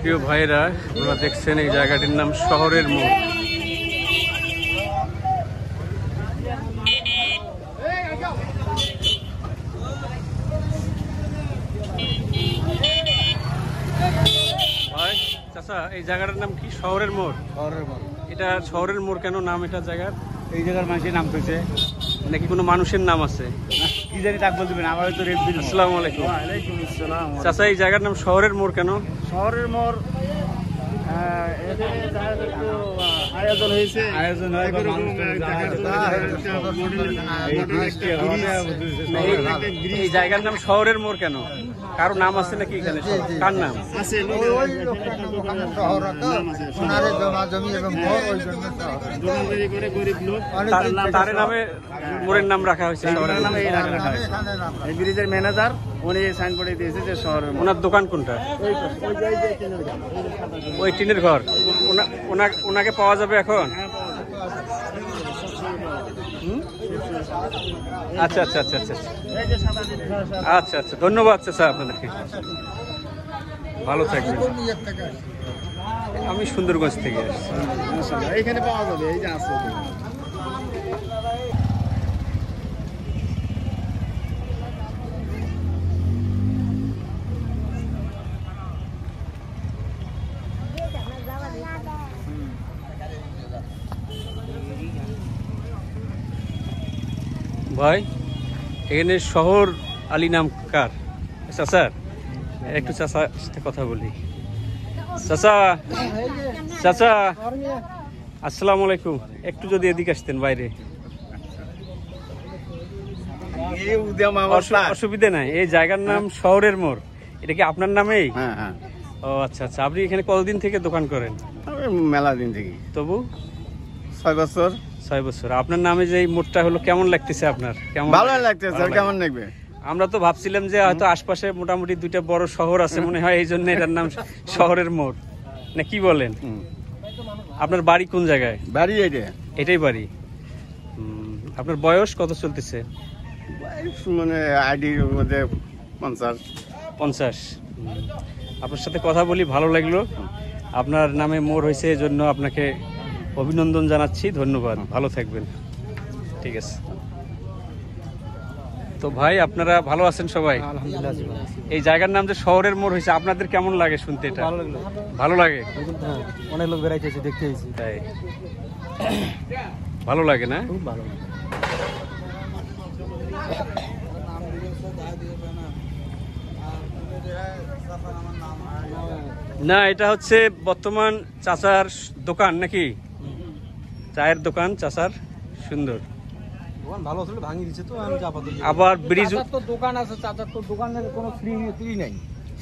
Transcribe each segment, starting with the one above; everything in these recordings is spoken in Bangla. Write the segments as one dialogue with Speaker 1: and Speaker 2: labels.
Speaker 1: প্রিয় ভাইরা, আপনারা দেখছেন এই জায়গাটির নাম শহরের মোড়। ভাই চাচা, এই জায়গাটার নাম কি? শহরের মোড়।
Speaker 2: শহরের মোড়।
Speaker 1: এটা শহরের মোড় কেন নাম এটা জায়গার?
Speaker 2: এই জায়গার মানুষের নাম পেয়েছে
Speaker 1: নাকি কোনো মানুষের নাম আছে?
Speaker 2: কি জানি তাক বলতে পারেন, আমার তো রেট দিন।
Speaker 1: আসসালামু আলাইকুম।
Speaker 2: ওয়ালাইকুম আসসালাম।
Speaker 1: চাচা, এই জায়গার নাম শহরের মোড় কেন?
Speaker 2: শহরের মোড় আয়োজন হয়েছে, আয়োজন হয়
Speaker 1: এই জায়গার নাম শহরের মোড় কেন? কারো নাম আছে নাকি এখানে? কার নাম? তার নামে মোড়ের নাম রাখা হয়েছে।
Speaker 2: ব্রিজের ম্যানেজার উনি সাইনবোর্ডে দিয়েছে যে শহরের।
Speaker 1: ওনার দোকান কোনটা? ওই টিনের ঘর। ওনাকে পাওয়া যাবে এখন? আচ্ছা আচ্ছা আচ্ছা আচ্ছা আচ্ছা আচ্ছা, ধন্যবাদ চাচা আপনাদেরকে, ভালো থাকবেন। আমি সুন্দরগঞ্জ থেকে আসছি।
Speaker 2: এইখানে পাওয়া যাবে, এই যে আছে।
Speaker 1: ভাই, এখানে শহর আলী নাম কার? চাচা, একটু চাচার সাথে কথা বলি। চাচা, চাচা আসসালামু আলাইকুম। একটু যদি এদিকে আসতেন বাইরে। অসুবিধা নাই। এই জায়গার নাম শহরের মোড়, এটা কি আপনার নামেই?
Speaker 2: হ্যাঁ হ্যাঁ।
Speaker 1: ও আচ্ছা আচ্ছা। আপনি এখানে কতদিন থেকে দোকান করেন?
Speaker 2: মেলা দিন থেকে।
Speaker 1: তবু
Speaker 2: 6 বছর।
Speaker 1: 6 বছর। আপনার নামে যে এই মোড়টা হলো, কেমন লাগতেছে আপনার? কেমন?
Speaker 2: ভালো লাগতেছে। কেমন লাগবে?
Speaker 1: আমরা তো ভাবছিলাম যে হয়তো আশপাশে মোটামুটি 2টা বড় শহর আছে মনে হয়, এই জন্য এটার নাম শহরের মোড়, না কি বলেন? আপনার বাড়ি কোন জায়গায়?
Speaker 2: বাড়ি এইটা।
Speaker 1: এটাই বাড়ি। আপনার বয়স কত চলতেছে?
Speaker 2: মানে আইডির মধ্যে 50।
Speaker 1: 50। আপনার সাথে কথা বলি, ভালো লাগলো। আপনার নামে মোড় হয়েছে, এই জন্য আপনাকে অভিনন্দন জানাচ্ছি। ধন্যবাদ, ভালো থাকবেন। ঠিক আছে। তো ভাই, আপনারা ভালো আছেন সবাই?
Speaker 3: আলহামদুলিল্লাহ।
Speaker 1: এই জায়গার নাম যে শহরের মোড় হয়েছে, আপনাদের কেমন লাগে শুনতে? এটা ভালো লাগে?
Speaker 3: অনেক লোক বেড়াইতেছে, দেখতে এসেছি,
Speaker 1: তাই ভালো লাগে না?
Speaker 3: খুব ভালো লাগে।
Speaker 1: না, এটা হচ্ছে বর্তমান চাচার দোকান নাকি? চায়ের দোকান চাচার, সুন্দর।
Speaker 3: দোকান ভালো ছিল, ভাঙি দিচ্ছে তো।
Speaker 1: আবার ব্রিজ
Speaker 3: তো দোকান আছে, চাচার তো দোকানের কোনো ফ্রি নাই,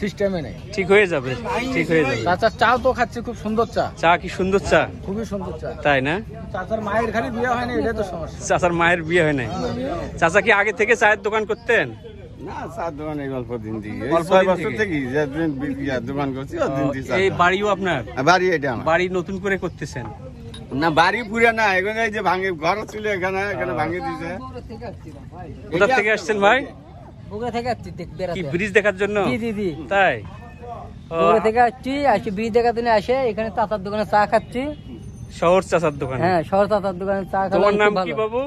Speaker 3: সিস্টেমে নেই।
Speaker 1: ঠিক হয়ে যাবে, ঠিক হয়ে যাবে।
Speaker 3: চাচার চাও তো খাচ্ছি, খুব সুন্দর চা।
Speaker 1: চা কি সুন্দর চা?
Speaker 3: খুবই সুন্দর চা।
Speaker 1: তাই না?
Speaker 3: চাচার মায়ের খালি বিয়ে হয় না, এটা তো সমস্যা।
Speaker 1: চাচার মায়ের বিয়ে হয় নাই? চাচা কি আগে থেকে চায়ের দোকান করতেন?
Speaker 2: না, চার দোকান এই অল্প দিন থেকে,
Speaker 1: অল্প
Speaker 2: 6
Speaker 1: দিন
Speaker 2: বছর
Speaker 1: থেকে?
Speaker 2: থেকে দোকান করছি।
Speaker 1: এই বাড়িও আপনার?
Speaker 2: বাড়ি এটা আমার।
Speaker 1: বাড়ি নতুন করে করতেছেন?
Speaker 2: না, বাড়ি পুরা না, এখানে এই যে ভাঙে ঘর ছিল, এখানে ভাঙে দিয়েছে।
Speaker 1: কোথা থেকে আসছেন ভাই?
Speaker 4: বগুড়া থেকে আসছি
Speaker 1: কি ব্রিজ দেখার জন্য?
Speaker 4: জি।
Speaker 1: তাই?
Speaker 4: বগুড়া থেকে আসছি ব্রিজ দেখার জন্য। আসে এখানে চাচার দোকানে চা খাচ্ছি।
Speaker 1: শহর চাচার দোকানে?
Speaker 4: হ্যাঁ, শহর চাচার দোকানে চা খাচ্ছি।
Speaker 1: তোমার নাম কি বাবু?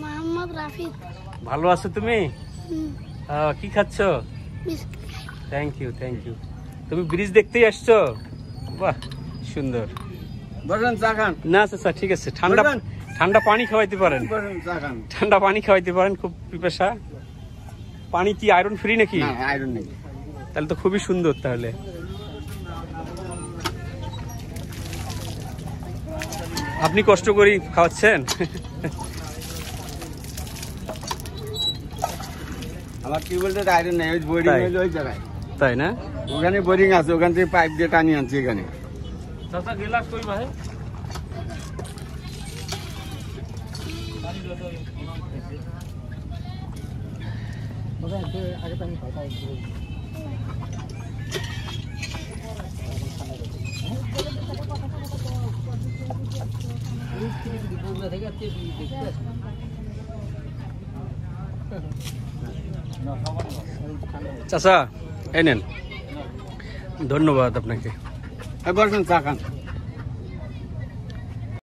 Speaker 5: মোহাম্মদ রাফিদ।
Speaker 1: ভালো আছো তুমি? কি খাচ্ছ? Thank you. তুমি ব্রিজ দেখতেই আসছো? বাহ, সুন্দর।
Speaker 2: বলেন চা খান।
Speaker 1: না চাচা, ঠিক আছে। ঠান্ডা পানি খাওয়াইতে পারেন?
Speaker 2: চা খান।
Speaker 1: ঠান্ডা পানি খাওয়াইতে পারেন, খুব পিপাসা। পানি কি আয়রন ফ্রি নাকি?
Speaker 2: না, আয়রন নেই।
Speaker 1: তাহলে তো খুবই সুন্দর। তাহলে আপনি কষ্ট করেই খাওয়াচ্ছেন?
Speaker 2: আমার কি বলতে আয়রন নেই, বোরিং হইলো ওই জায়গায়।
Speaker 1: তাই না?
Speaker 2: ওখানে বোরিং আছে, ওখান থেকে পাইপ দিয়ে টানি আনছি এখানে।
Speaker 1: চাচা গেলাস কই ভাই? চাচা এই নেন, ধন্যবাদ আপনাকে।
Speaker 2: বসেন চা খান।